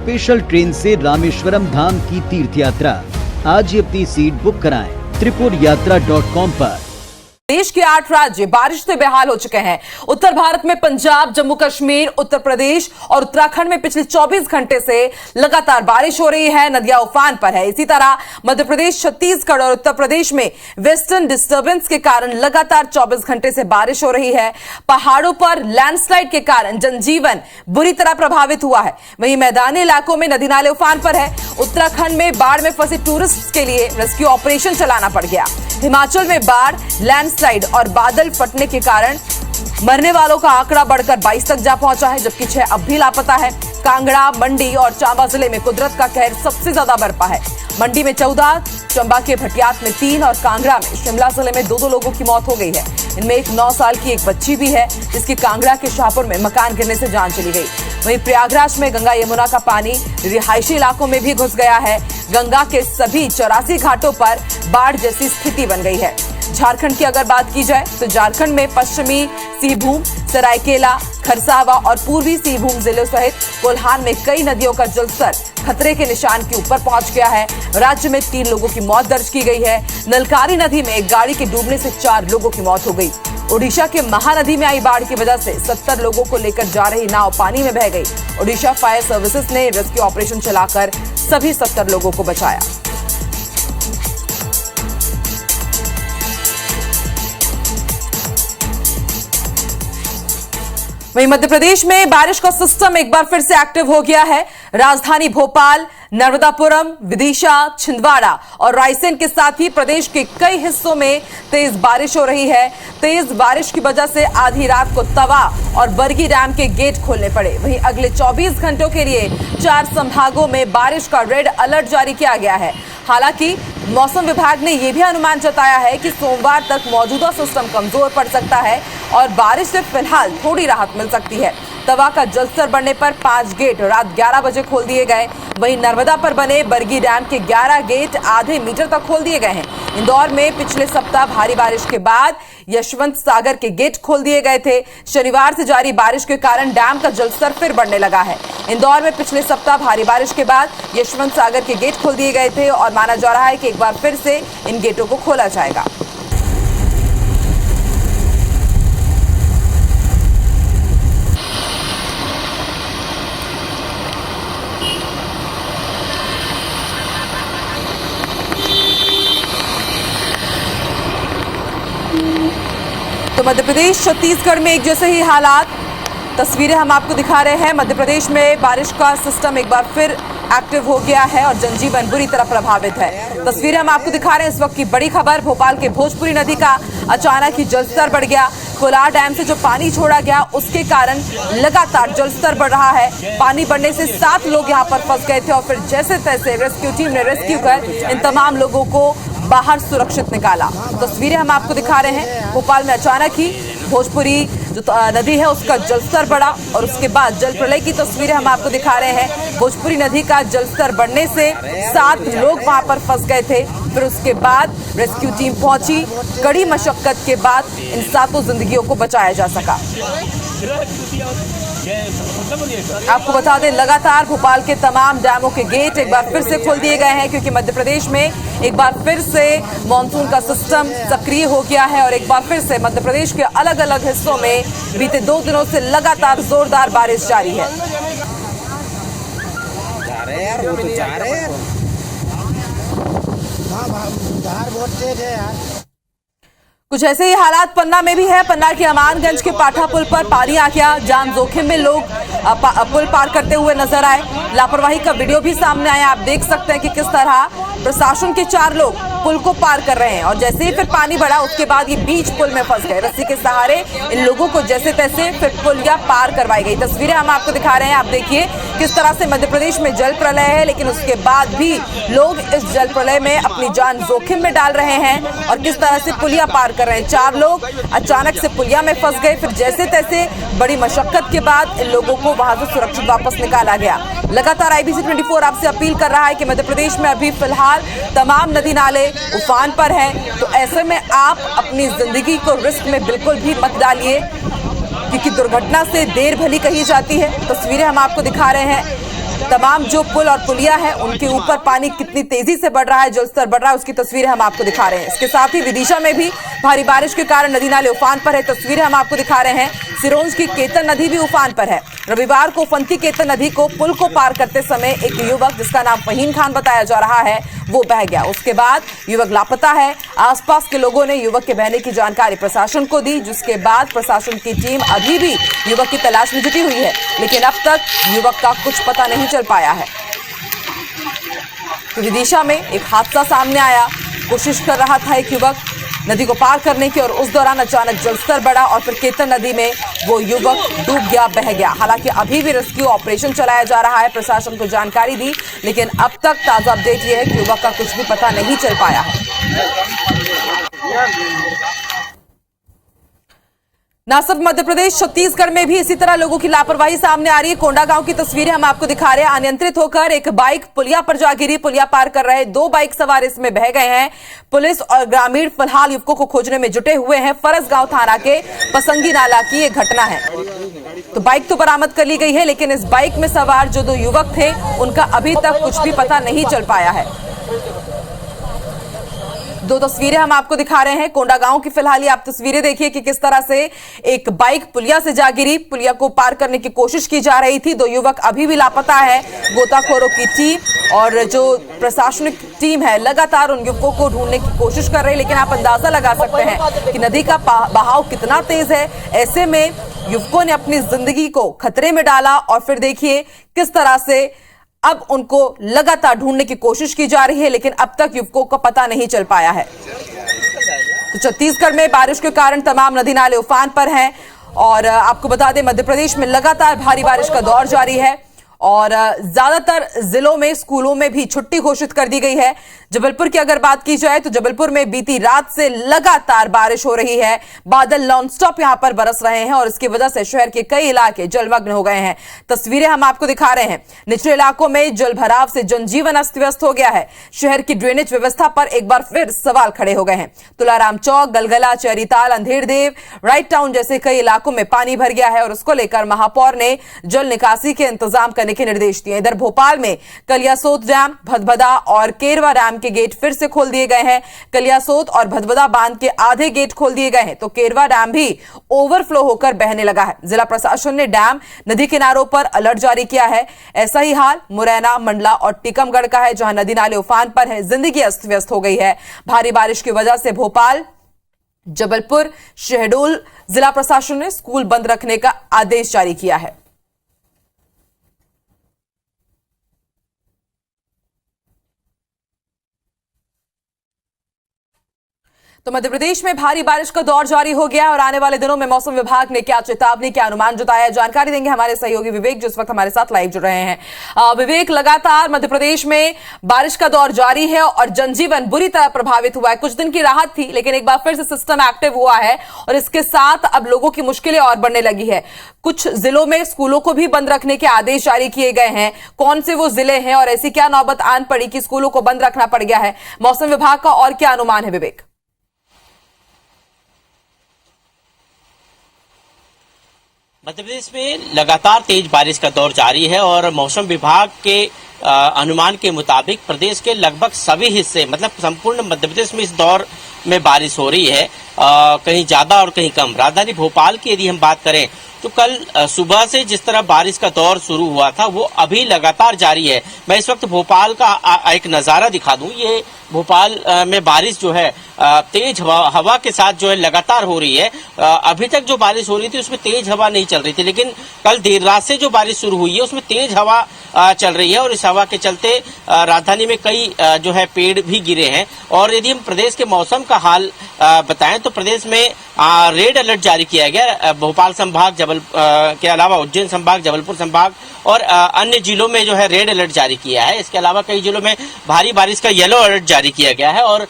Special train से रामेश्वरम धाम की तीर्थ यात्रा। आज ही अपनी सीट बुक कराएं त्रिपुरयात्रा.com पर। देश के 8 राज्य बारिश से बेहाल हो चुके हैं। उत्तर भारत में पंजाब, जम्मू कश्मीर, उत्तर प्रदेश और उत्तराखंड में पिछले 24 घंटे से लगातार बारिश हो रही है। नदियां उफान पर है। इसी तरह मध्य प्रदेश, छत्तीसगढ़ और उत्तर प्रदेश में वेस्टर्न डिस्टर्बेंस के कारण लगातार 24 घंटे से बारिश हो रही है। पहाड़ों पर लैंडस्लाइड के कारण जनजीवन बुरी तरह प्रभावित हुआ है। वहीं मैदानी इलाकों में नदी नाले उफान पर है। उत्तराखंड में बाढ़ में फंसे टूरिस्ट के लिए रेस्क्यू ऑपरेशन चलाना पड़ गया। हिमाचल में बाढ़, लैंडस्लाइड और बादल फटने के कारण मरने वालों का आंकड़ा बढ़कर 22 तक जा पहुंचा है, जबकि 6 अब भी लापता है। कांगड़ा, मंडी और चंबा जिले में कुदरत का कहर सबसे ज्यादा बरपा है। मंडी में 14, चंबा के भटियात में 3 और कांगड़ा में शिमला जिले में 2 लोगों की मौत हो गई है। इनमें एक 9 साल की एक बच्ची भी है, जिसकी कांगड़ा के शाहपुर में मकान गिरने से जान चली गई। वहीं प्रयागराज में गंगा यमुना का पानी रिहायशी इलाकों में भी घुस गया है। गंगा के सभी 84 घाटों पर बाढ़ जैसी स्थिति बन गई है। झारखंड की अगर बात की जाए तो झारखंड में पश्चिमी सिंहभूम, सरायकेला, खरसावा और पूर्वी सिंहभूम जिलों सहित कोल्हान में कई नदियों का जलस्तर खतरे के निशान के ऊपर पहुंच गया है। राज्य में 3 लोगों की मौत दर्ज की गई है। नलकारी नदी में एक गाड़ी के डूबने से 4 लोगों की मौत हो गई। ओडिशा के महानदी में आई बाढ़ की वजह से 70 लोगों को लेकर जा रही नाव पानी में बह गई। ओडिशा फायर सर्विसेज ने रेस्क्यू ऑपरेशन चलाकर सभी 70 लोगों को बचाया। वहीं मध्य प्रदेश में बारिश का सिस्टम एक बार फिर से एक्टिव हो गया है। राजधानी भोपाल, नर्मदापुरम, विदिशा, छिंदवाड़ा और रायसेन के साथ ही प्रदेश के कई हिस्सों में तेज बारिश हो रही है। तेज बारिश की वजह से आधी रात को तवा और बरगी डैम के गेट खोलने पड़े। वहीं अगले 24 घंटों के लिए 4 संभागों में बारिश का रेड अलर्ट जारी किया गया है। हालांकि मौसम विभाग ने यह भी अनुमान जताया है कि सोमवार तक मौजूदा सिस्टम कमजोर पड़ सकता है और बारिश से फिलहाल थोड़ी राहत मिल सकती है। तवा का जलस्तर बढ़ने पर 5 गेट रात 11 बजे खोल दिए गए। वहीं नर्मदा पर बने बरगी डैम के 11 गेट आधे मीटर तक खोल दिए गए हैं। इंदौर में पिछले सप्ताह भारी बारिश के बाद यशवंत सागर के गेट खोल दिए गए थे। शनिवार से जारी बारिश के कारण डैम का जलस्तर फिर बढ़ने लगा है। इंदौर में पिछले सप्ताह भारी बारिश के बाद यशवंत सागर के गेट खोल दिए गए थे और माना जा रहा है कि एक बार फिर से इन गेटों को खोला जाएगा। तो मध्य प्रदेश, छत्तीसगढ़ में एक जैसे ही हालात, तस्वीरें हम आपको दिखा रहे हैं। मध्य प्रदेश में बारिश का सिस्टम एक बार फिर एक्टिव हो गया है और जनजीवन बुरी तरह प्रभावित है। तस्वीरें हम आपको दिखा रहे हैं। इस वक्त की बड़ी खबर, भोपाल के भोजपुरी नदी का अचानक ही जलस्तर बढ़ गया। कोलार डैम से जो पानी छोड़ा गया उसके कारण लगातार जलस्तर बढ़ रहा है। पानी बढ़ने से 7 लोग यहाँ पर फंस गए थे और फिर जैसे तैसे रेस्क्यू टीम ने रेस्क्यू कर इन तमाम लोगों को बाहर सुरक्षित निकाला। तस्वीरें हम आपको दिखा रहे हैं। भोपाल में अचानक ही भोजपुरी जो नदी है उसका जलस्तर बढ़ा और उसके बाद जल प्रलय की तस्वीरें हम आपको दिखा रहे हैं। भोजपुरी नदी का जलस्तर बढ़ने से 7 लोग वहां पर फंस गए थे। फिर उसके बाद रेस्क्यू टीम पहुंची। कड़ी मशक्कत के बाद इन 7 जिंदगियों को बचाया जा सका। आपको बता दें, लगातार भोपाल के तमाम डैमों के गेट एक बार फिर से खोल दिए गए हैं क्योंकि मध्य प्रदेश में एक बार फिर से मानसून का सिस्टम सक्रिय हो गया है और एक बार फिर से मध्य प्रदेश के अलग अलग हिस्सों में बीते 2 दिनों से लगातार जोरदार बारिश जारी है। कुछ ऐसे ही हालात पन्ना में भी है। पन्ना के अमानगंज के पाठा पुल पर पानी आ गया। जान जोखिम में लोग पुल पार करते हुए नजर आए। लापरवाही का वीडियो भी सामने आया। आप देख सकते हैं कि किस तरह प्रशासन के 4 लोग पुल को पार कर रहे हैं और जैसे ही फिर पानी बढ़ा उसके बाद ये बीच पुल में फंस गए। रस्सी के सहारे इन लोगों को जैसे तैसे फिर पुलिया पार करवाई गई। तस्वीरें हम आपको दिखा रहे हैं। आप देखिए किस तरह से मध्य प्रदेश में जल प्रलय है, लेकिन उसके बाद भी लोग इस जल प्रलय में अपनी जान जोखिम में डाल रहे हैं और किस तरह से पुलिया पार कर रहे हैं। 4 लोग अचानक से पुलिया में फंस गए। फिर जैसे तैसे बड़ी मशक्कत के बाद इन लोगों को वहां से सुरक्षित वापस निकाला गया। लगातार IBC 24 आपसे अपील कर रहा है कि मध्य प्रदेश में अभी फिलहाल तमाम नदी नाले उफान पर हैं, तो ऐसे में आप अपनी जिंदगी को रिस्क में बिल्कुल भी मत डालिए क्योंकि दुर्घटना से देर भली कही जाती है। तस्वीरें हम आपको दिखा रहे हैं। तमाम जो पुल और पुलिया है उनके ऊपर पानी कितनी तेजी से बढ़ रहा है, जलस्तर बढ़ रहा है, उसकी तस्वीरें हम आपको दिखा रहे हैं। इसके साथ ही विदिशा में भी भारी बारिश के कारण नदी नाले उफान पर है, तस्वीरें हम आपको दिखा रहे हैं। सिरोंज की केतन नदी भी उफान पर है। रविवार को फंती केतन नदी को पुल को पार करते समय एक युवक जिसका नाम फहीम खान बताया जा रहा है वो बह गया। उसके बाद युवक लापता है। आसपास के लोगों ने युवक के बहने की जानकारी प्रशासन को दी, जिसके बाद प्रशासन की टीम अभी भी युवक की तलाश में जुटी हुई है, लेकिन अब तक युवक का कुछ पता नहीं चल पाया है। तो विदिशा में एक हादसा सामने आया। कोशिश कर रहा था एक युवक नदी को पार करने की और उस दौरान अचानक जलस्तर बढ़ा और फिर केतन नदी में वो युवक डूब गया, बह गया। हालांकि अभी भी रेस्क्यू ऑपरेशन चलाया जा रहा है, प्रशासन को जानकारी दी, लेकिन अब तक ताजा अपडेट ये है कि युवक का कुछ भी पता नहीं चल पाया है। न सिर्फ मध्य प्रदेश, छत्तीसगढ़ में भी इसी तरह लोगों की लापरवाही सामने आ रही है। कोंडागांव की तस्वीरें हम आपको दिखा रहे हैं। अनियंत्रित होकर एक बाइक पुलिया पर जा गिरी। पुलिया पार कर रहे 2 बाइक सवार इसमें बह गए हैं। पुलिस और ग्रामीण फिलहाल युवकों को खोजने में जुटे हुए हैं। फरसगांव थाना के पसंगी नाला की यह घटना है। तो बाइक तो बरामद कर ली गई है, लेकिन इस बाइक में सवार जो 2 युवक थे उनका अभी तक कुछ भी पता नहीं चल पाया है। 2 तस्वीरें हम आपको दिखा रहे हैं कोंडागांव की। फिलहाल आप तस्वीरें देखिए कि किस तरह से एक बाइक पुलिया से जा गिरी। पुलिया को पार करने की कोशिश की जा रही थी। 2 युवक अभी भी लापता है। गोताखोरों की टीम और जो प्रशासनिक टीम है लगातार उन युवकों को ढूंढने की कोशिश कर रही है, लेकिन आप अंदाजा लगा सकते हैं कि नदी का बहाव कितना तेज है। ऐसे में युवकों ने अपनी जिंदगी को खतरे में डाला और फिर देखिए किस तरह से अब उनको लगातार ढूंढने की कोशिश की जा रही है, लेकिन अब तक युवकों का पता नहीं चल पाया है। तो छत्तीसगढ़ में बारिश के कारण तमाम नदी नाले उफान पर हैं और आपको बता दें मध्य प्रदेश में लगातार भारी बारिश का दौर जारी है और ज्यादातर जिलों में स्कूलों में भी छुट्टी घोषित कर दी गई है। जबलपुर की अगर बात की जाए तो जबलपुर में बीती रात से लगातार बारिश हो रही है। बादल नॉनस्टॉप यहां पर बरस रहे हैं और इसकी वजह से शहर के कई इलाके जलमग्न हो गए हैं। तस्वीरें हम आपको दिखा रहे हैं। निचले इलाकों में जलभराव से जनजीवन अस्त व्यस्त हो गया है। शहर की ड्रेनेज व्यवस्था पर एक बार फिर सवाल खड़े हो गए हैं। तुलाराम चौक, गलगला, चैरीताल, अंधेरदेव, राइट टाउन जैसे कई इलाकों में पानी भर गया है और उसको लेकर महापौर ने जल निकासी के इंतजाम करने के निर्देश दिए। इधर भोपाल में कलियासोत डैम, भदभदा और केरवा डैम के गेट फिर से खोल दिए गए हैं। कलियासोत और भदभदा बांध के आधे गेट खोल दिए गए हैं तो केरवा डैम भी ओवरफ्लो होकर बहने लगा है। जिला प्रशासन ने डैम नदी किनारों पर अलर्ट जारी किया है। ऐसा ही हाल मुरैना, मंडला और टीकमगढ़ का है, जहां नदी नाले उफान पर है। जिंदगी अस्त व्यस्त हो गई है। भारी बारिश की वजह से भोपाल, जबलपुर, शहडोल जिला प्रशासन ने स्कूल बंद रखने का आदेश जारी किया है। तो मध्य प्रदेश में भारी बारिश का दौर जारी हो गया और आने वाले दिनों में मौसम विभाग ने क्या चेतावनी, क्या अनुमान जताया है, जानकारी देंगे हमारे सहयोगी विवेक, जो इस वक्त हमारे साथ लाइव जुड़ रहे हैं। विवेक, लगातार मध्य प्रदेश में बारिश का दौर जारी है और जनजीवन बुरी तरह प्रभावित हुआ है। कुछ दिन की राहत थी, लेकिन एक बार फिर से सिस्टम एक्टिव हुआ है और इसके साथ अब लोगों की मुश्किलें और बढ़ने लगी है। कुछ जिलों में स्कूलों को भी बंद रखने के आदेश जारी किए गए हैं। कौन से वो जिले हैं और ऐसी क्या नौबत आन पड़ी कि स्कूलों को बंद रखना पड़ गया है? मौसम विभाग का और क्या अनुमान है विवेक? मध्य प्रदेश में लगातार तेज बारिश का दौर जारी है और मौसम विभाग के अनुमान के मुताबिक प्रदेश के लगभग सभी हिस्से, मतलब संपूर्ण मध्य प्रदेश में इस दौर में बारिश हो रही है, कहीं ज्यादा और कहीं कम। राजधानी भोपाल की यदि हम बात करें तो कल सुबह से जिस तरह बारिश का दौर शुरू हुआ था वो अभी लगातार जारी है। मैं इस वक्त भोपाल का एक नज़ारा दिखा दूं। ये भोपाल में बारिश जो है तेज हवा के साथ जो है लगातार हो रही है। अभी तक जो बारिश हो रही थी उसमें तेज हवा नहीं चल रही थी, लेकिन कल देर रात से जो बारिश शुरू हुई है उसमें तेज हवा चल रही है और इस हवा के चलते राजधानी में कई जो है पेड़ भी गिरे हैं। और यदि हम प्रदेश के मौसम का हाल बताएं तो प्रदेश में रेड अलर्ट जारी किया गया। भोपाल संभाग के अलावा उज्जैन संभाग, जबलपुर संभाग और अन्य जिलों में जो है रेड अलर्ट जारी किया है। इसके अलावा कई जिलों में भारी बारिश का येलो अलर्ट जारी किया गया है और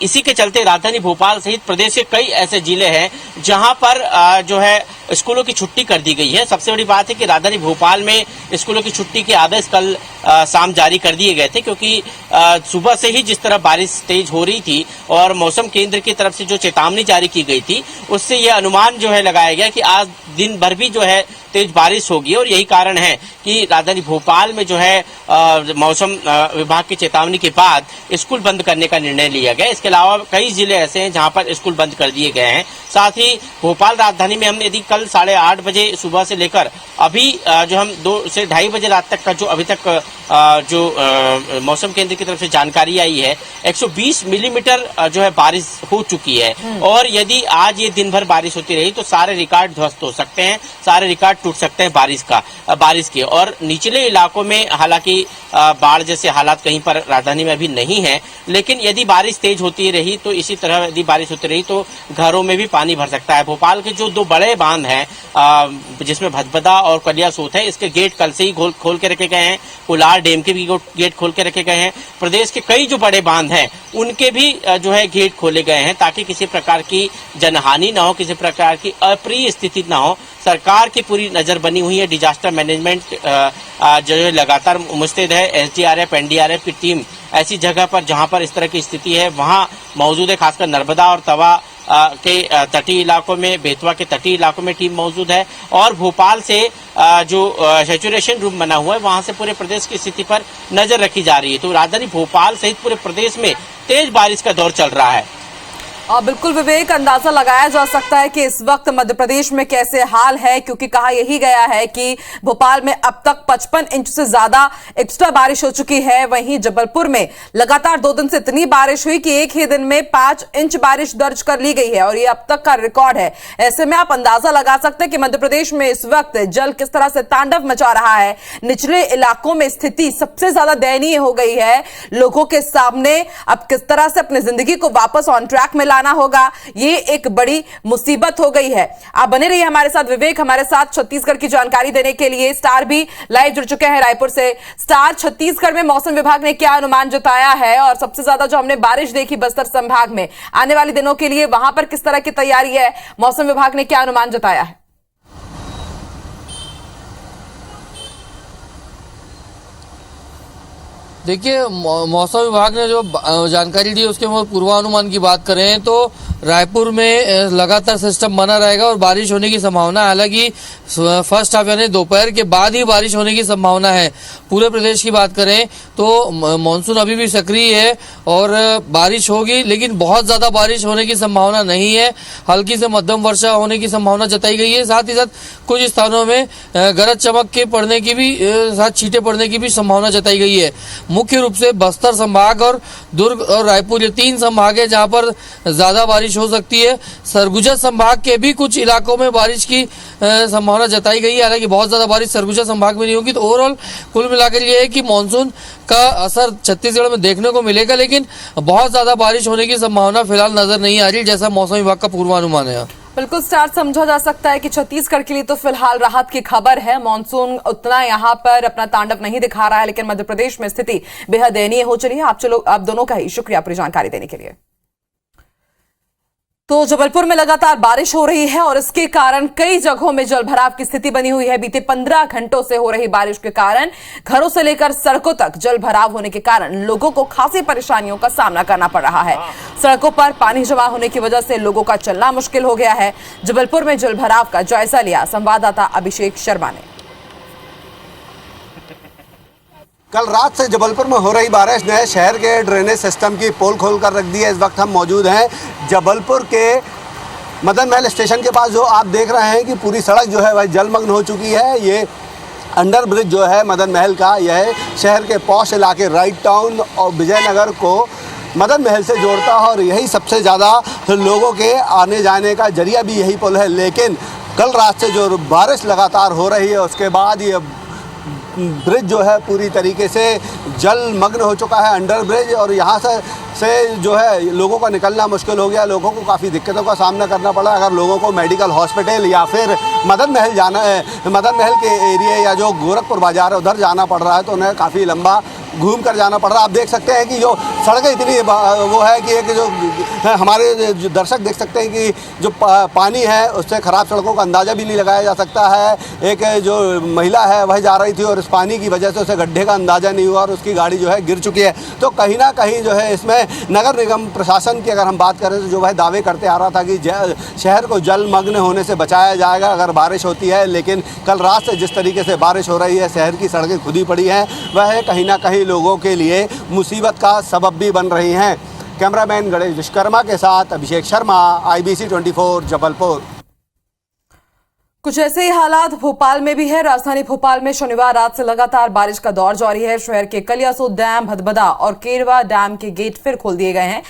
इसी के चलते राजधानी भोपाल सहित प्रदेश के कई ऐसे जिले हैं जहां पर जो है स्कूलों की छुट्टी कर दी गई है। सबसे बड़ी बात है कि राजधानी भोपाल में स्कूलों की छुट्टी के आदेश कल शाम जारी कर दिए गए थे, क्योंकि सुबह से ही जिस तरह बारिश तेज हो रही थी और मौसम केंद्र की तरफ से जो चेतावनी जारी की गई थी, उससे यह अनुमान जो है लगाया गया कि आज दिन भर भी जो है तेज बारिश होगी। और यही कारण है कि राजधानी भोपाल में जो है मौसम विभाग की चेतावनी के बाद स्कूल बंद करने का निर्णय लिया गया। इसके अलावा कई जिले ऐसे हैं जहां पर स्कूल बंद कर दिए गए हैं। साथ ही भोपाल राजधानी में हम यदि कल 8:30 बजे सुबह से लेकर अभी जो हम 2 से 2:30 बजे रात तक का जो अभी तक जो मौसम केंद्र की तरफ से जानकारी आई है, 120 मिलीमीटर जो है बारिश हो चुकी है। और यदि आज ये दिन भर बारिश होती रही तो सारे रिकॉर्ड ध्वस्त हो सकते हैं, सारे रिकॉर्ड टूट सकते हैं बारिश के। और निचले इलाकों में हालांकि बाढ़ जैसे हालात कहीं पर राजधानी में अभी नहीं है, लेकिन यदि बारिश तेज होती रही तो इसी तरह यदि बारिश होती रही तो घरों में भी पानी भर सकता है। भोपाल के जो 2 बड़े बांध हैं, जिसमें भदभदा और कलियासोत है, इसके गेट कल से ही खोल के रखे गए हैं। कोलार डैम के भी गेट खोल के रखे गए हैं। प्रदेश के कई जो बड़े बांध हैं उनके भी जो है गेट खोले गए हैं, ताकि किसी प्रकार की जनहानि न हो, किसी प्रकार की अप्रिय स्थिति न हो। सरकार की पूरी नजर बनी हुई है। डिजास्टर मैनेजमेंट जो है लगातार मुस्तैद है। एसडीआरएफ, एनडीआरएफ की टीम ऐसी जगह पर जहां पर इस तरह की स्थिति है वहां मौजूद है। खासकर नर्मदा और तवा के तटीय इलाकों में, बेतवा के तटीय इलाकों में टीम मौजूद है। और भोपाल से जो सैचुरेशन रूम बना हुआ है वहां से पूरे प्रदेश की स्थिति पर नजर रखी जा रही है। तो राजधानी भोपाल सहित पूरे प्रदेश में तेज बारिश का दौर चल रहा है। और बिल्कुल विवेक, अंदाजा लगाया जा सकता है कि इस वक्त मध्य प्रदेश में कैसे हाल है, क्योंकि कहा यही गया है कि भोपाल में अब तक 55 इंच से ज्यादा एक्स्ट्रा बारिश हो चुकी है। वहीं जबलपुर में लगातार 2 दिन से इतनी बारिश हुई कि एक ही दिन में 5 इंच बारिश दर्ज कर ली गई है और ये अब तक का रिकॉर्ड है। ऐसे में आप अंदाजा लगा सकते हैं कि मध्य प्रदेश में इस वक्त जल किस तरह से तांडव मचा रहा है। निचले इलाकों में स्थिति सबसे ज्यादा दयनीय हो गई है। लोगों के सामने अब किस तरह से अपनी जिंदगी को वापस ऑन ट्रैक में लाना होगा, ये एक बड़ी मुसीबत हो गई है। आप बने रहिए हमारे साथ। विवेक हमारे साथ छत्तीसगढ़ की जानकारी देने के लिए स्टार भी लाइव जुड़ चुके हैं रायपुर से। स्टार, छत्तीसगढ़ में मौसम विभाग ने क्या अनुमान जताया है और सबसे ज्यादा जो हमने बारिश देखी बस्तर संभाग में, आने वाले दिनों के लिए वहां पर किस तरह की तैयारी है, मौसम विभाग ने क्या अनुमान जताया है? देखिए, मौसम विभाग ने जो जानकारी दी उसके पूर्वानुमान की बात करें तो रायपुर में लगातार सिस्टम बना रहेगा और बारिश होने की संभावना, हालांकि फर्स्ट हाफ यानी दोपहर के बाद ही बारिश होने की संभावना है। पूरे प्रदेश की बात करें तो मानसून अभी भी सक्रिय है और बारिश होगी, लेकिन बहुत ज़्यादा बारिश होने की संभावना नहीं है। हल्की से मध्यम वर्षा होने की संभावना जताई गई है। साथ ही साथ कुछ स्थानों में गरज चमक के पड़ने की भी, साथ छींटे पड़ने की भी संभावना जताई गई है। मुख्य रूप से बस्तर संभाग और दुर्ग और रायपुर, ये 3 संभाग है जहां पर ज्यादा बारिश हो सकती है। सरगुजा संभाग के भी कुछ इलाकों में बारिश की संभावना जताई गई है। हालांकि बहुत ज्यादा बारिश सरगुजा संभाग में नहीं होगी। तो ओवरऑल कुल मिलाकर ये है कि मानसून का असर छत्तीसगढ़ में देखने को मिलेगा, लेकिन बहुत ज्यादा बारिश होने की संभावना फिलहाल नजर नहीं आ रही, जैसा मौसम विभाग का पूर्वानुमान है। बिल्कुल स्टार, समझा जा सकता है कि छत्तीसगढ़ के लिए तो फिलहाल राहत की खबर है। मानसून उतना यहां पर अपना तांडव नहीं दिखा रहा है, लेकिन मध्य प्रदेश में स्थिति बेहद दयनीय हो चली है। आप दोनों का ही शुक्रिया पूरी जानकारी देने के लिए। तो जबलपुर में लगातार बारिश हो रही है और इसके कारण कई जगहों में जलभराव की स्थिति बनी हुई है। बीते 15 घंटों से हो रही बारिश के कारण घरों से लेकर सड़कों तक जलभराव होने के कारण लोगों को खासी परेशानियों का सामना करना पड़ रहा है। सड़कों पर पानी जमा होने की वजह से लोगों का चलना मुश्किल हो गया है। जबलपुर में जलभराव का जायजा लिया संवाददाता अभिषेक शर्मा ने। कल रात से जबलपुर में हो रही बारिश ने शहर के ड्रेनेज सिस्टम की पोल खोल कर रख दी है। इस वक्त हम मौजूद हैं जबलपुर के मदन महल स्टेशन के पास। जो आप देख रहे हैं कि पूरी सड़क जो है वह जलमग्न हो चुकी है। ये अंडर ब्रिज जो है मदन महल का, यह शहर के पॉश इलाके राइट टाउन और विजयनगर को मदन महल से जोड़ता है और यही सबसे ज़्यादा लोगों के आने जाने का जरिया भी यही पुल है। लेकिन कल रात से जो बारिश लगातार हो रही है उसके बाद ये ब्रिज जो है पूरी तरीके से जलमग्न हो चुका है, अंडर ब्रिज। और यहाँ से से जो है लोगों का निकलना मुश्किल हो गया, लोगों को काफ़ी दिक्कतों का सामना करना पड़ा। अगर लोगों को मेडिकल हॉस्पिटल या फिर मदन महल जाना है, मदन महल के एरिया या जो गोरखपुर बाजार है उधर जाना पड़ रहा है, तो उन्हें काफ़ी लंबा घूम कर जाना पड़ रहा है। आप देख सकते हैं कि जो सड़कें इतनी वो है कि एक जो हमारे जो दर्शक देख सकते हैं कि जो पानी है उससे ख़राब सड़कों का अंदाज़ा भी नहीं लगाया जा सकता है। एक जो महिला है वह जा रही थी और इस पानी की वजह से उसे गड्ढे का अंदाज़ा नहीं हुआ और उसकी गाड़ी जो है गिर चुकी है। तो कहीं ना कहीं जो है इसमें नगर निगम प्रशासन की अगर हम बात करें तो जो वह दावे करते आ रहा था कि शहर को जलमग्न होने से बचाया जाएगा अगर बारिश होती है, लेकिन कल रात से जिस तरीके से बारिश हो रही है, शहर की सड़कें खुदी पड़ी हैं, वह कहीं ना कहीं लोगों के लिए मुसीबत का सबब भी बन रही हैं। कैमरामैन गणेश विश्वकर्मा के साथ अभिषेक शर्मा, IBC 24 जबलपुर। कुछ ऐसे ही हालात भोपाल में भी है। राजधानी भोपाल में शनिवार रात से लगातार बारिश का दौर जारी है। शहर के कलियासोत डैम, भदभदा और केरवा डैम के गेट फिर खोल दिए गए हैं।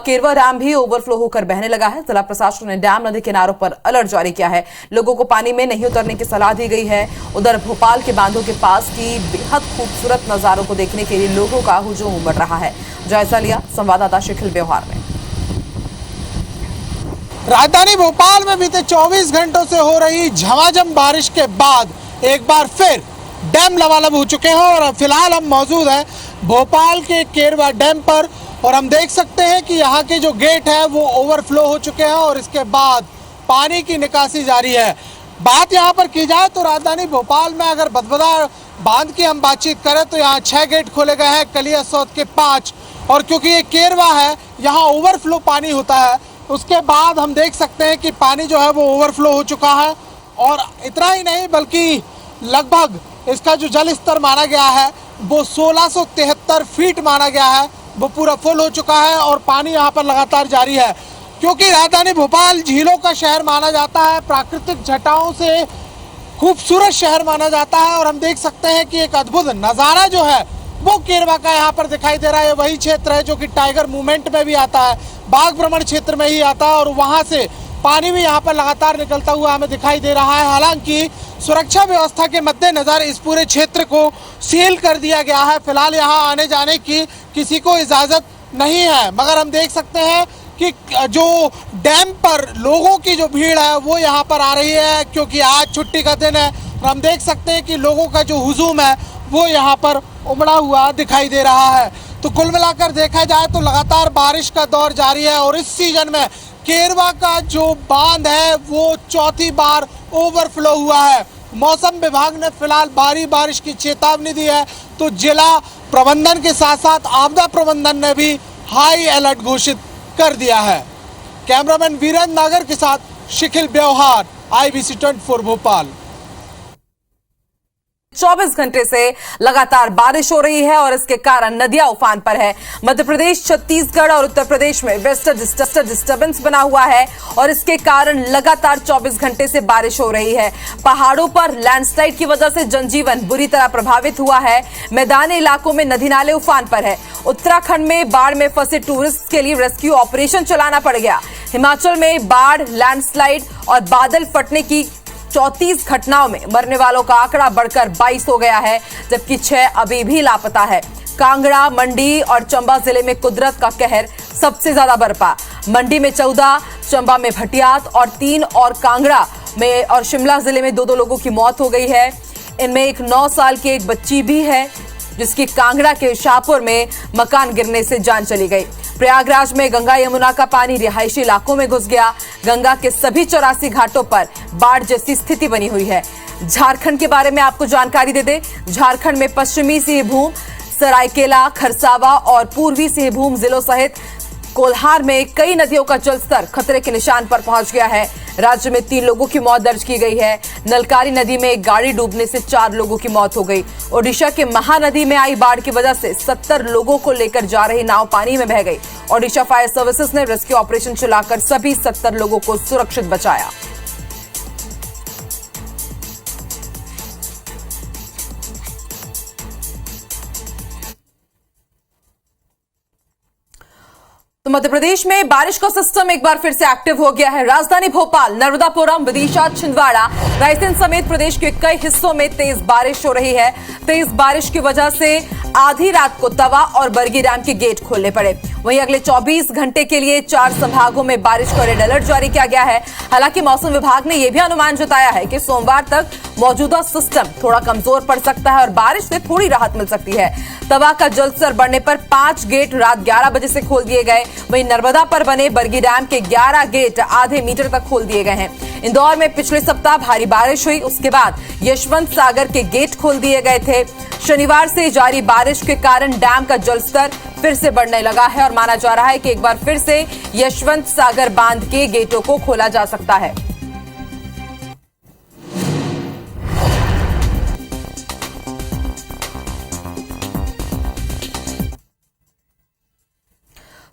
केरवा डैम भी ओवरफ्लो होकर बहने लगा है। जिला प्रशासन ने डैम नदी किनारों पर अलर्ट जारी किया है। लोगों को पानी में नहीं उतरने की सलाह दी गई है। उधर भोपाल के बांधों के पास की बेहद खूबसूरत नजारों को देखने के लिए लोगों का हुजूम उमड़ रहा है। जायजा लिया संवाददाता शिखिल ब्योहार ने। राजधानी भोपाल में बीते 24 घंटों से हो रही झमाझम बारिश के बाद एक बार फिर डैम लबालब हो चुके हैं और फिलहाल हम मौजूद हैं भोपाल के केरवा डैम पर और हम देख सकते हैं कि यहाँ के जो गेट है वो ओवरफ्लो हो चुके हैं और इसके बाद पानी की निकासी जारी है। बात यहाँ पर की जाए तो राजधानी भोपाल में अगर भदभदा बांध की हम बातचीत करें तो यहाँ 6 गेट खोले गए हैं, कलियासोत के 5, और क्योंकि ये केरवा है यहाँ ओवरफ्लो पानी होता है। उसके बाद हम देख सकते हैं कि पानी जो है वो ओवरफ्लो हो चुका है और इतना ही नहीं बल्कि लगभग इसका जो जल स्तर माना गया है वो 1673 फीट माना गया है, वो पूरा फुल हो चुका है और पानी यहाँ पर लगातार जारी है। क्योंकि राजधानी भोपाल झीलों का शहर माना जाता है, प्राकृतिक जटाओं से खूबसूरत शहर माना जाता है और हम देख सकते हैं कि एक अद्भुत नज़ारा जो है वो केरवा का यहाँ पर दिखाई दे रहा है। वही क्षेत्र है जो कि टाइगर मूवमेंट में भी आता है, बाघ भ्रमण क्षेत्र में ही आता है और वहाँ से पानी भी यहाँ पर लगातार निकलता हुआ हमें दिखाई दे रहा है। हालांकि सुरक्षा व्यवस्था के मद्देनजर इस पूरे क्षेत्र को सील कर दिया गया है। फिलहाल यहाँ आने जाने की किसी को इजाज़त नहीं है, मगर हम देख सकते हैं कि जो डैम पर लोगों की जो भीड़ है वो यहाँ पर आ रही है क्योंकि आज छुट्टी का दिन है और हम देख सकते हैं कि लोगों का जो हुजूम है वो यहाँ पर उमड़ा हुआ दिखाई दे रहा है। तो कुल मिलाकर देखा जाए तो लगातार बारिश का दौर जारी है और इस सीजन में केरवा का जो बांध है वो चौथी बार ओवरफ्लो हुआ है। मौसम विभाग ने फिलहाल भारी बारिश की चेतावनी दी है, तो जिला प्रबंधन के साथ साथ आपदा प्रबंधन ने भी हाई अलर्ट घोषित कर दिया है। कैमरामैन वीरेंद्र नागर के साथ शिखिल ब्योहार, IBC 24 भोपाल। 24 घंटे से लगातार बारिश हो रही है और इसके कारण नदियां उफान पर है। मध्य प्रदेश, छत्तीसगढ़ और उत्तर प्रदेश में वेस्टर्न डिस्टर्बेंस बना हुआ है और इसके कारण लगातार 24 घंटे से बारिश हो रही है। पहाड़ों पर लैंडस्लाइड की वजह से जनजीवन बुरी तरह प्रभावित हुआ है। मैदानी इलाकों में नदी नाले उफान पर है। उत्तराखंड में बाढ़ में फंसे टूरिस्ट के लिए रेस्क्यू ऑपरेशन चलाना पड़ गया। हिमाचल में बाढ़, लैंडस्लाइड और बादल फटने की 34 घटनाओं में मरने वालों का आंकड़ा बढ़कर 22 हो गया है, जबकि 6 अभी भी लापता है। कांगड़ा, मंडी और चंबा जिले में कुदरत का कहर सबसे ज्यादा बरपा। मंडी में 14, चंबा में भटियात और 3 और कांगड़ा में और शिमला जिले में 2 लोगों की मौत हो गई है। इनमें एक 9 साल की एक बच्ची भी है जिसकी कांगड़ा के शाहपुर में मकान गिरने से जान चली गई। प्रयागराज में गंगा यमुना का पानी रिहायशी इलाकों में घुस गया। गंगा के सभी 84 घाटों पर बाढ़ जैसी स्थिति बनी हुई है। झारखंड के बारे में आपको जानकारी दे दें, झारखंड में पश्चिमी सिंहभूम, सरायकेला, खरसावा और पूर्वी सिंहभूम जिलों सहित कोल्हार में कई नदियों का जलस्तर खतरे के निशान पर पहुंच गया है। राज्य में 3 लोगों की मौत दर्ज की गई है। नलकारी नदी में एक गाड़ी डूबने से 4 लोगों की मौत हो गई। ओडिशा के महानदी में आई बाढ़ की वजह से 70 लोगों को लेकर जा रही नाव पानी में बह गई। ओडिशा फायर सर्विसेज ने रेस्क्यू ऑपरेशन चलाकर सभी 70 लोगों को सुरक्षित बचाया। तो मध्य प्रदेश में बारिश का सिस्टम एक बार फिर से एक्टिव हो गया है। राजधानी भोपाल, नर्मदापुरम, विदिशा, छिंदवाड़ा, रायसेन समेत प्रदेश के कई हिस्सों में तेज बारिश हो रही है। तेज बारिश की वजह से आधी रात को तवा और बरगी डैम के गेट खोलने पड़े। वहीं अगले 24 घंटे के लिए 4 संभागों में बारिश का रेड अलर्ट जारी किया गया है। हालांकि मौसम विभाग ने यह भी अनुमान जताया है कि सोमवार तक मौजूदा सिस्टम थोड़ा कमजोर पड़ सकता है और बारिश से थोड़ी राहत मिल सकती है। तवा का जलस्तर बढ़ने पर 5 गेट रात 11 बजे से खोल दिए गए। वहीं नर्मदा पर बने बरगी डैम के 11 गेट आधे मीटर तक खोल दिए गए हैं। इंदौर में पिछले सप्ताह भारी बारिश हुई, उसके बाद यशवंत सागर के गेट खोल दिए गए थे। शनिवार से जारी बारिश के कारण डैम का जलस्तर फिर से बढ़ने लगा है और माना जा रहा है कि एक बार फिर से यशवंत सागर बांध के गेटों को खोला जा सकता है।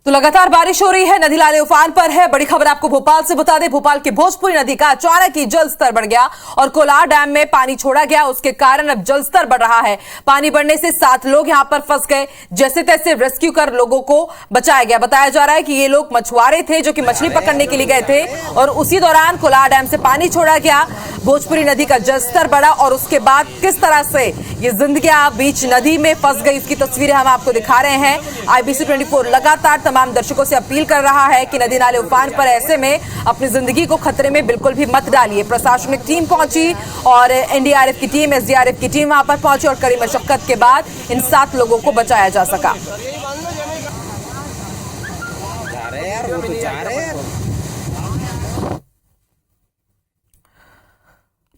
तो लगातार बारिश हो रही है, नदी नाले उफान पर है। बड़ी खबर आपको भोपाल से बता दें, भोपाल की भोजपुरी नदी का अचानक ही जल स्तर बढ़ गया और कोलार डैम में पानी छोड़ा गया, उसके कारण अब जल स्तर बढ़ रहा है। पानी बढ़ने से 7 लोग यहां पर फंस गए, जैसे तैसे रेस्क्यू कर लोगों को बचाया गया। बताया जा रहा है कि ये लोग मछुआरे थे जो कि मछली पकड़ने के लिए गए थे और उसी दौरान कोलार डैम से पानी छोड़ा गया, भोजपुरी नदी का जल स्तर बढ़ा और उसके बाद किस तरह से ये जिंदगियां बीच नदी में फंस गई, इसकी तस्वीरें हम आपको दिखा रहे हैं। IBC 24 लगातार तमाम दर्शकों से अपील कर रहा है कि नदी नाले उफान पर ऐसे में अपनी जिंदगी को खतरे में बिल्कुल भी मत डालिए। प्रशासनिक टीम पहुंची और NDRF की टीम, SDRF की टीम वहां पर पहुंची और कड़ी मशक्कत के बाद इन 7 लोगों को बचाया जा सका।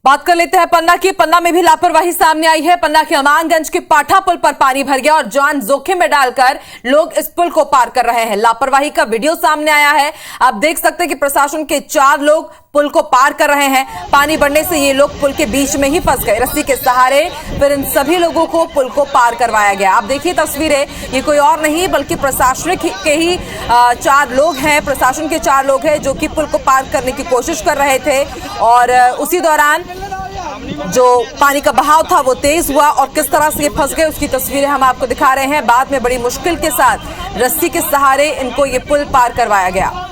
बात कर लेते हैं पन्ना की। पन्ना में भी लापरवाही सामने आई है। पन्ना के अमानगंज के पाठा पुल पर पानी भर गया और जान जोखिम में डालकर लोग इस पुल को पार कर रहे हैं। लापरवाही का वीडियो सामने आया है, आप देख सकते हैं कि प्रशासन के 4 लोग पुल को पार कर रहे हैं। पानी बढ़ने से ये लोग पुल के बीच में ही फंस गए। रस्सी के सहारे फिर इन सभी लोगों को पुल को पार करवाया गया। आप देखिए तस्वीरें, ये कोई और नहीं बल्कि प्रशासनिक के ही 4 लोग हैं, प्रशासन के 4 लोग हैं जो कि पुल को पार करने की कोशिश कर रहे थे और उसी दौरान जो पानी का बहाव था वो तेज हुआ और किस तरह से ये फंस गए उसकी तस्वीरें हम आपको दिखा रहे हैं। बाद में बड़ी मुश्किल के साथ रस्सी के सहारे इनको ये पुल पार करवाया गया।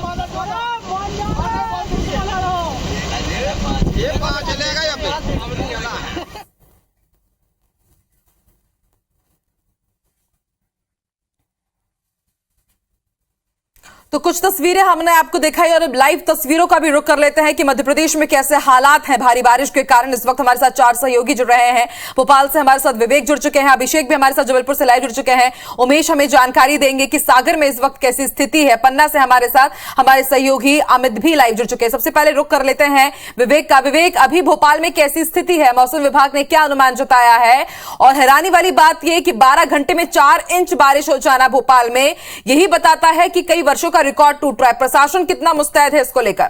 तो कुछ तस्वीरें हमने आपको दिखाई और अब लाइव तस्वीरों का भी रुख कर लेते हैं कि मध्य प्रदेश में कैसे हालात हैं भारी बारिश के कारण। इस वक्त हमारे साथ 4 सहयोगी जुड़ रहे हैं। भोपाल से हमारे साथ विवेक जुड़ चुके हैं, अभिषेक भी हमारे साथ जबलपुर से लाइव जुड़ चुके हैं, उमेश हमें जानकारी देंगे कि सागर में इस वक्त कैसी स्थिति है। पन्ना से हमारे साथ हमारे सहयोगी अमित भी लाइव जुड़ चुके हैं। सबसे पहले रुख कर लेते हैं विवेक का। विवेक, अभी भोपाल में कैसी स्थिति है? मौसम विभाग ने क्या अनुमान जताया है? और हैरानी वाली बात यह कि 12 घंटे में 4 इंच बारिश हो जाना भोपाल में यही बताता है कि कई वर्षों का रिकॉर्ड टूट रहा है। प्रशासन कितना मुस्तैद है इसको लेकर?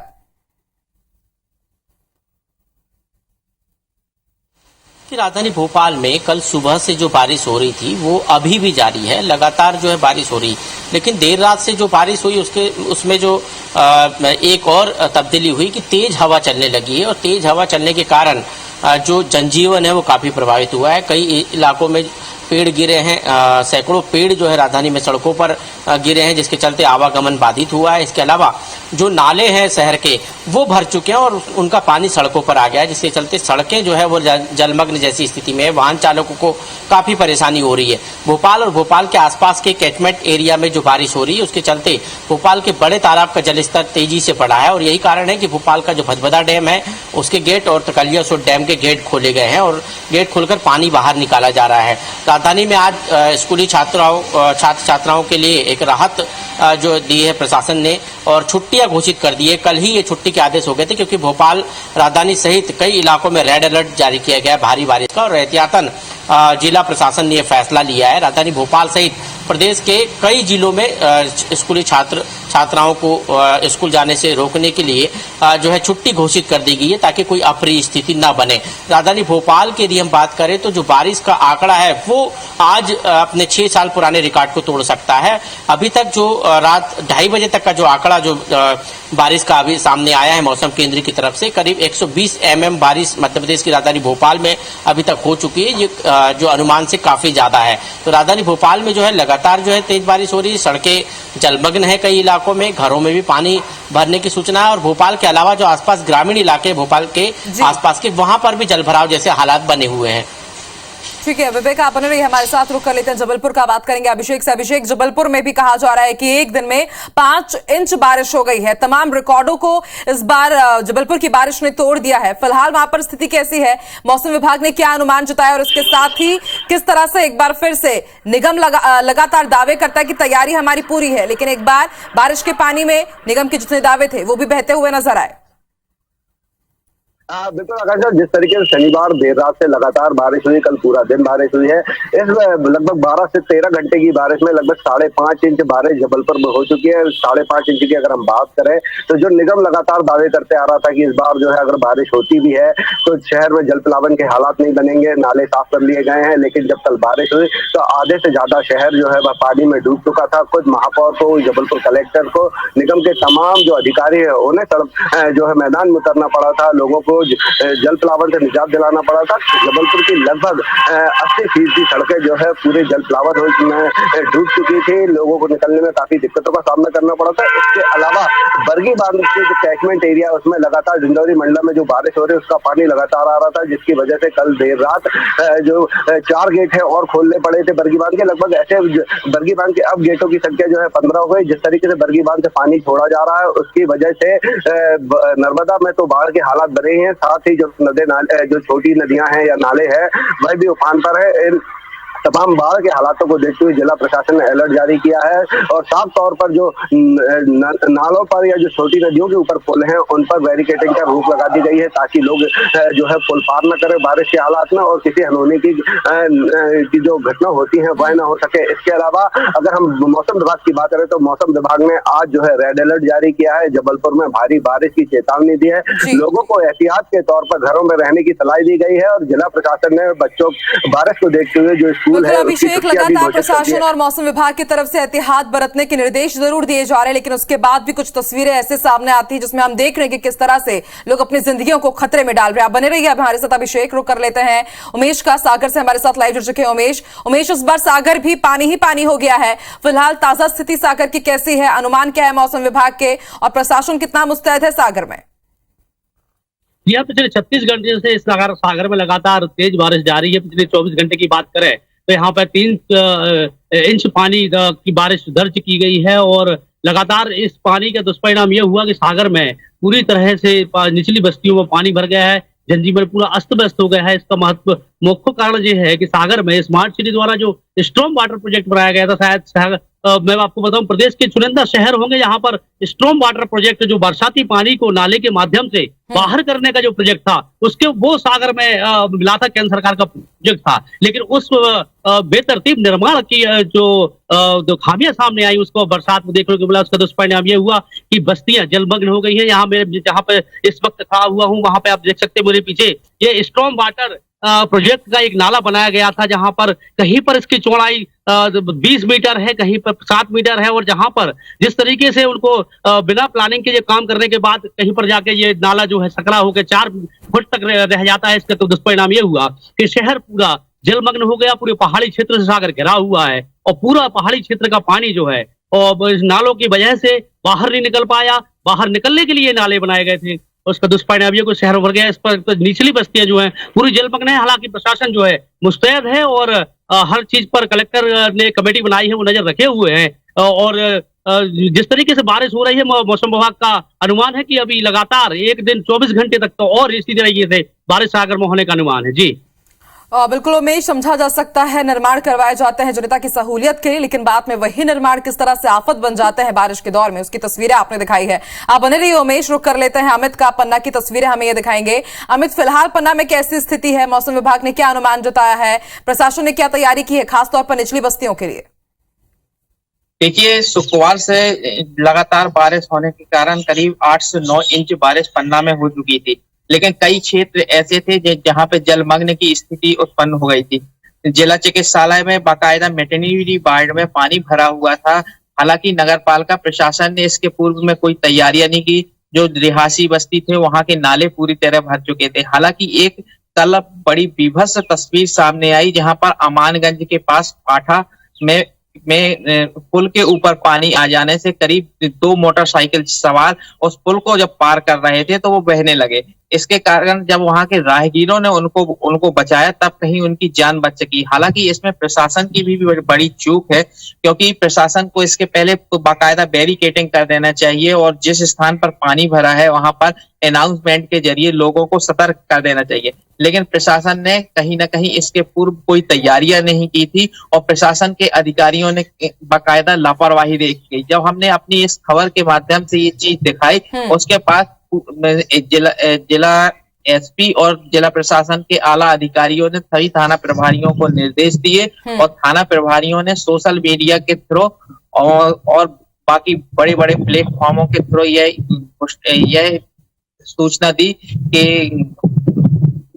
कि राजधानी भोपाल में कल सुबह से जो बारिश हो रही थी वो अभी भी जारी है, लगातार जो है बारिश हो रही। लेकिन देर रात से जो बारिश हुई उसमें जो एक और तब्दीली हुई कि तेज हवा चलने लगी है और तेज हवा चलने के कारण जो जनजीवन है वो काफी प्रभावित हुआ है। कई इलाकों में पेड़ गिरे हैं, सैकड़ों पेड़ जो है राजधानी में सड़कों पर गिरे हैं, जिसके चलते आवागमन बाधित हुआ है। इसके अलावा जो नाले हैं शहर के वो भर चुके हैं और उनका पानी सड़कों पर आ गया है, जिसके चलते सड़कें जो है वो जलमग्न जैसी स्थिति में है। वाहन चालकों को काफी परेशानी हो रही है। भोपाल और भोपाल के आसपास के कैटमेंट एरिया में जो बारिश हो रही है उसके चलते भोपाल के बड़े तालाब का जलस्तर तेजी से बढ़ा है और यही कारण है कि भोपाल का जो भदभदा डैम है उसके गेट और तकलिया सोट डैम के गेट खोले गए हैं और गेट खोलकर पानी बाहर निकाला जा रहा है। राजधानी में आज स्कूली छात्र छात्राओं के लिए एक राहत जो दी है प्रशासन ने और छुट्टियां घोषित कर दी है। कल ही ये छुट्टी के आदेश हो गए थे क्योंकि भोपाल राजधानी सहित कई इलाकों में रेड अलर्ट जारी किया गया है भारी बारिश का और एहतियातन जिला प्रशासन ने यह फैसला लिया है। राजधानी भोपाल सहित प्रदेश के कई जिलों में स्कूली छात्राओं को स्कूल जाने से रोकने के लिए जो है छुट्टी घोषित कर दी गई है ताकि कोई अप्रिय स्थिति न बने। राजधानी भोपाल की यदि हम बात करें तो जो बारिश का आंकड़ा है वो आज अपने 6 साल पुराने रिकॉर्ड को तोड़ सकता है। अभी तक जो रात 2:30 बजे तक का जो आंकड़ा जो बारिश का अभी सामने आया है मौसम केंद्र की तरफ से करीब 120 mm बारिश मध्य प्रदेश की राजधानी भोपाल में अभी तक हो चुकी है, ये जो अनुमान से काफी ज्यादा है। तो राजधानी भोपाल में जो है लगातार जो है तेज बारिश हो रही है, सड़कें जलमग्न है, कई इलाकों में घरों में भी पानी भरने की सूचना है और भोपाल के अलावा जो आसपास ग्रामीण इलाके भोपाल के आसपास के वहां पर भी जलभराव जैसे हालात बने हुए हैं। ठीक है विवेक, आप बने रहिए हमारे साथ। रुक कर लेते हैं जबलपुर का, बात करेंगे अभिषेक से। अभिषेक, जबलपुर में भी कहा जा रहा है कि एक दिन में 5 इंच बारिश हो गई है। तमाम रिकॉर्डों को इस बार जबलपुर की बारिश ने तोड़ दिया है। फिलहाल वहां पर स्थिति कैसी है? मौसम विभाग ने क्या अनुमान जताया और इसके साथ ही किस तरह से एक बार फिर से निगम लगातार दावे करता है कि तैयारी हमारी पूरी है, लेकिन एक बार बारिश के पानी में निगम के जितने दावे थे वो भी बहते हुए नजर आए? बिल्कुल आकाश सर, जिस तरीके से शनिवार देर रात से लगातार बारिश हुई, कल पूरा दिन बारिश हुई है। इस लगभग 12 से 13 घंटे की बारिश में लगभग 5.5 इंच बारिश जबलपुर में हो चुकी है। 5.5 इंच की अगर हम बात करें तो जो निगम लगातार दावे करते आ रहा था कि इस बार जो है अगर बारिश होती भी है तो शहर में जल प्लावन के हालात नहीं बनेंगे, नाले साफ कर लिए गए हैं। लेकिन जब कल बारिश हुई तो आधे से ज्यादा शहर जो है वह पानी में डूब चुका था। खुद महापौर को, जबलपुर कलेक्टर को, निगम के तमाम जो अधिकारी है उन्हें सड़क जो है मैदान में उतरना पड़ा था। लोगों को जल प्लावन से निजात दिलाना पड़ा था। जबलपुर की लगभग 80% सड़कें जो है पूरे जल प्लावन में डूब चुकी थी। लोगों को निकलने में काफी दिक्कतों का सामना करना पड़ा था। इसके अलावा बरगी बांध के जो कैचमेंट एरिया उसमें लगातार डिंडौरी मंडला में जो बारिश हो रही है उसका पानी लगातार आ रहा था, जिसकी वजह से कल देर रात जो 4 गेट है और खोलने पड़े थे बरगी बांध के। लगभग ऐसे बरगी बांध के अब गेटों की संख्या जो है 15 हो गई। जिस तरीके से बरगी बांध से पानी छोड़ा जा रहा है उसकी वजह से नर्मदा में तो बाढ़ के हालात बने हैं, साथ ही जो नदी नाले, जो छोटी नदियां हैं या नाले हैं वह भी उफान पर है। इन तमाम बाढ़ के हालातों को देखते हुए जिला प्रशासन ने अलर्ट जारी किया है और साफ तौर पर जो नालों पर या जो छोटी नदियों के ऊपर पुल हैं उन पर बैरिकेडिंग का रोक लगा दी गई है ताकि लोग जो है पुल पार न करें बारिश के हालात में और किसी अनहोनी की जो घटना होती है वह न हो सके। इसके अलावा अगर हम मौसम विभाग की बात करें तो मौसम विभाग ने आज जो है रेड अलर्ट जारी किया है। जबलपुर में भारी बारिश की चेतावनी दी है। लोगों को एहतियात के तौर पर घरों में रहने की सलाह दी गई है और जिला प्रशासन ने बच्चों बारिश को देखते हुए जो अभिषेक, लगातार प्रशासन और मौसम विभाग की तरफ से एहतियात बरतने के निर्देश जरूर दिए जा रहे हैं, लेकिन उसके बाद भी कुछ तस्वीरें ऐसे सामने आती है जिसमें हम देख रहे हैं कि किस तरह से लोग अपनी जिंदगियों को खतरे में डाल रहे हैं। आप बने रहिए हमारे साथ। अभिषेक, रुक कर लेते हैं उमेश का, सागर से हमारे साथ लाइव जुड़ चुके हैं उमेश, इस बार सागर भी पानी ही पानी हो गया है। फिलहाल ताजा स्थिति सागर की कैसी है? अनुमान क्या है मौसम विभाग के और प्रशासन कितना मुस्तैद है सागर में? यह पिछले 36 घंटे से सागर में लगातार तेज बारिश जारी है। पिछले 24 घंटे की बात करें तो यहाँ पर 3 इंच पानी की बारिश दर्ज की गई है और लगातार इस पानी का दुष्परिणाम यह हुआ कि सागर में पूरी तरह से निचली बस्तियों में पानी भर गया है, जनजीवन पूरा अस्त व्यस्त हो गया है। इसका मुख्य कारण यह है कि सागर में स्मार्ट सिटी द्वारा जो स्ट्रॉम वाटर प्रोजेक्ट बनाया गया था, शायद मैं आपको बताऊं प्रदेश के चुनिंदा शहर होंगे यहाँ पर स्ट्रॉम वाटर प्रोजेक्ट जो बरसाती पानी को नाले के माध्यम से बाहर करने का जो प्रोजेक्ट था उसके वो सागर में मिला था, केंद्र सरकार का प्रोजेक्ट था। लेकिन उस बेतरतीब निर्माण की जो खामियां सामने आई उसको बरसात में देखने को मिला। उसका दुष्परिणाम ये हुआ कि बस्तियां जलमग्न हो गई हैं। यहाँ मेरे जहाँ पे इस वक्त खड़ा हुआ हूँ वहां पे आप देख सकते हैं मेरे पीछे ये स्ट्रॉम वाटर प्रोजेक्ट का एक नाला बनाया गया था जहां पर कहीं पर इसकी चौड़ाई 20 मीटर है, कहीं पर 7 मीटर है और जहां पर जिस तरीके से उनको बिना प्लानिंग के काम करने के बाद कहीं पर जाके ये नाला जो है सकड़ा होकर 4 फुट तक रह जाता है। इसका तो दुष्परिणाम ये हुआ कि शहर पूरा जलमग्न हो गया। पूरे पहाड़ी क्षेत्र से सागर घिरा हुआ है और पूरा पहाड़ी क्षेत्र का पानी जो है और इस नालों की वजह से बाहर नहीं निकल पाया। बाहर निकलने के लिए नाले बनाए गए थे, उसका दुष्परिणाम ये कोई शहर भर गया। इस पर तो निचली बस्तियां जो हैं पूरी जलमग्न है। हालांकि प्रशासन जो है मुस्तैद है और हर चीज पर कलेक्टर ने कमेटी बनाई है, वो नजर रखे हुए हैं। और जिस तरीके से बारिश हो रही है मौसम विभाग का अनुमान है कि अभी लगातार एक दिन 24 घंटे तक तो और इसी तरीके से बारिश सागर में होने का अनुमान है। जी बिल्कुल उमेश, समझा जा सकता है निर्माण करवाए जाते हैं जनता की सहूलियत के लिए, लेकिन बाद में वही निर्माण किस तरह से आफत बन जाते हैं बारिश के दौर में, उसकी तस्वीरें आपने दिखाई है। आप बने रहिए उमेश, रुक कर लेते हैं अमित का, पन्ना की तस्वीरें हमें ये दिखाएंगे। अमित, फिलहाल पन्ना में कैसी स्थिति है? मौसम विभाग ने क्या अनुमान जताया है? प्रशासन ने क्या तैयारी की है खासतौर पर निचली बस्तियों के लिए? देखिए, शुक्रवार से लगातार बारिश होने के कारण करीब 8 से 9 इंच बारिश पन्ना में हो चुकी थी, लेकिन कई क्षेत्र ऐसे थे जहां पे जलमग्न की स्थिति उत्पन्न हो गई थी। जिला चिकित्सालय में बाकायदा मैटरनिटी वार्ड में पानी भरा हुआ था। हालांकि नगरपालिका प्रशासन ने इसके पूर्व में कोई तैयारियां नहीं की। जो रिहायशी बस्ती थे वहां के नाले पूरी तरह भर चुके थे। हालांकि एक कल बड़ी बीभत्स तस्वीर सामने आई जहां पर अमानगंज के पास पाठा में पुल के ऊपर पानी आ जाने से करीब 2 मोटरसाइकिल सवार उस पुल को जब पार कर रहे थे तो वो बहने लगे। इसके कारण जब वहां के राहगीरों ने उनको बचाया तब कहीं उनकी जान बच सकी। हालांकि इसमें प्रशासन की भी बड़ी चूक है, क्योंकि प्रशासन को इसके पहले बाकायदा बैरिकेडिंग कर देना चाहिए और जिस स्थान पर पानी भरा है वहां पर अनाउंसमेंट के जरिए लोगों को सतर्क कर देना चाहिए। लेकिन प्रशासन ने कहीं ना कहीं इसके पूर्व कोई तैयारियां नहीं की थी और प्रशासन के अधिकारियों ने बाकायदा लापरवाही देखी। जब हमने अपनी इस खबर के माध्यम से ये चीज दिखाई, उसके पास जिला एसपी और जिला प्रशासन के आला अधिकारियों ने सभी थाना प्रभारियों को निर्देश दिए और थाना प्रभारियों ने सोशल मीडिया के थ्रू और बाकी बड़े बड़े प्लेटफॉर्मों के थ्रू यह सूचना दी कि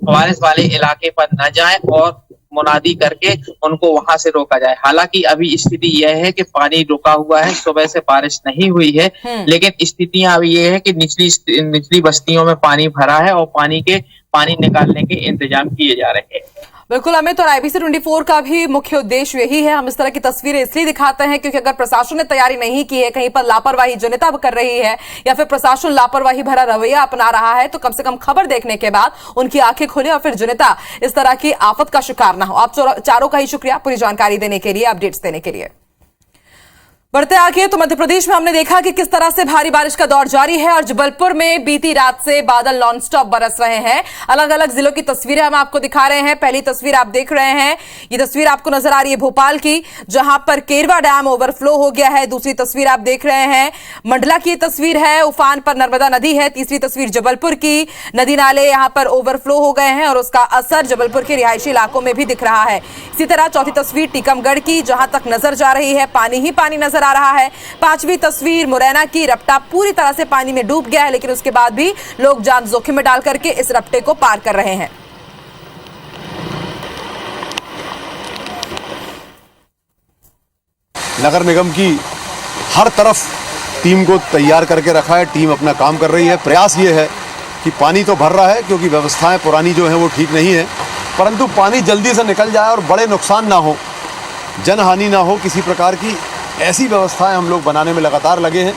वायरस वाले इलाके पर न जाएं और मुनादी करके उनको वहां से रोका जाए। हालांकि अभी स्थिति यह है कि पानी रुका हुआ है, सुबह से बारिश नहीं हुई है, लेकिन स्थितियां अभी ये है कि निचली बस्तियों में पानी भरा है और पानी निकालने के इंतजाम किए जा रहे हैं। बिल्कुल अमित, और IBC 24 का भी मुख्य उद्देश्य यही है। हम इस तरह की तस्वीरें इसलिए दिखाते हैं क्योंकि अगर प्रशासन ने तैयारी नहीं की है, कहीं पर लापरवाही जनता कर रही है या फिर प्रशासन लापरवाही भरा रवैया अपना रहा है, तो कम से कम खबर देखने के बाद उनकी आंखें खुले और फिर जनता इस तरह की आफत का शिकार ना हो। आप चारों का ही शुक्रिया पूरी जानकारी देने के लिए, अपडेट्स देने के लिए। बढ़ते आगे तो मध्य प्रदेश में हमने देखा कि किस तरह से भारी बारिश का दौर जारी है और जबलपुर में बीती रात से बादल नॉनस्टॉप बरस रहे हैं। अलग अलग जिलों की तस्वीरें हम आपको दिखा रहे हैं। पहली तस्वीर आप देख रहे हैं, ये तस्वीर आपको नजर आ रही है भोपाल की, जहां पर केरवा डैम ओवरफ्लो हो गया है। दूसरी तस्वीर आप देख रहे हैं मंडला की तस्वीर है, उफान पर नर्मदा नदी है। तीसरी तस्वीर जबलपुर की, नदी नाले यहां पर ओवरफ्लो हो गए हैं और उसका असर जबलपुर के रिहायशी इलाकों में भी दिख रहा है। इसी तरह चौथी तस्वीर टीकमगढ़ की, जहां तक नजर जा रही है पानी ही पानी नजर आ रहा है। पांचवी तस्वीर मुरैना की, रपटा पूरी तरह से पानी में डूब गया है, लेकिन उसके बाद भी लोग जान जोखिम में डाल करके इस रपटे को पार कर रहे हैं। नगर निगम की हर तरफ टीम को तैयार करके रखा है, टीम अपना काम कर रही है। प्रयास ये है कि पानी तो भर रहा है क्योंकि व्यवस्थाएं पुरानी जो हैं वो ठीक नहीं है, परंतु पानी जल्दी से निकल जाए और बड़े नुकसान ना हो, जनहानि ना हो, किसी प्रकार की ऐसी व्यवस्थाएं हम लोग बनाने में लगातार लगे हैं।